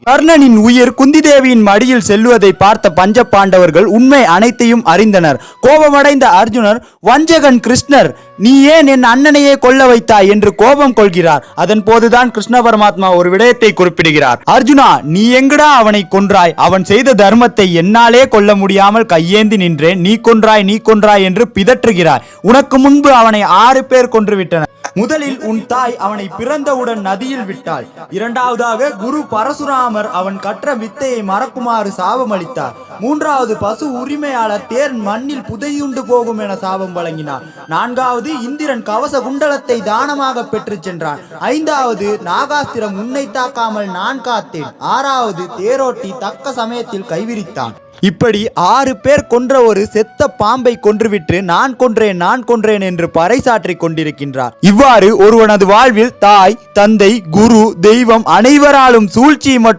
கர்ணனின் உயிர் குந்தி தேவியின் மடியில் செல்லுவதை பார்த்த பஞ்ச பாண்டவர்கள் உண்மை அனைத்தையும் அறிந்தனர். கோபமடைந்த அர்ஜுனர், வஞ்சகன் கிருஷ்ணர், நீ ஏன் என் அண்ணனையே கொல்ல வைத்தாய் என்று கோபம் கொள்கிறார். அதன் போதுதான் கிருஷ்ண பரமாத்மா ஒரு விடயத்தை குறிப்பிடுகிறார். அர்ஜுனா, நீ எங்கடா அவனை கொன்றாய்? அவன் செய்த தர்மத்தை என்னாலே கொல்ல முடியாமல் கையேந்தி நின்றேன். நீ கொன்றாய் என்று பிதற்றுகிறார். உனக்கு முன்பு அவனை 6 பேர் கொன்றுவிட்டனர். முதலில் உன் தாய் அவனை பிறந்தவுடன் நதியில் விட்டாள். இரண்டாவதாக குரு பரசுராமர் அவன் கற்ற வித்தையை மறக்குமாறு சாபம் அளித்தார். மூன்றாவது பசு உரிமையாளர் தேர் மண்ணில் புதையுண்டு போகும் என சாபம் வழங்கினார். நான்காவது இந்திரன் கவச குண்டலத்தை தானமாக பெற்று சென்றான். ஐந்தாவது நாகாஸ்திரம் உன்னை தாக்காமல் நான் காத்தேன். ஆறாவது தேரோட்டி தக்க சமயத்தில் கைவிரித்தான். இப்படி 6 பேர் கொன்ற ஒரு செத்த பாம்பை கொன்றுவிட்டு நான் கொன்றேன் என்று பறைசாற்றிக் கொண்டிருக்கின்றார். இவ்வாறு ஒருவனது வாழ்வில் தாய், தந்தை, குரு, தெய்வம் அனைவராலும் சூழ்ச்சி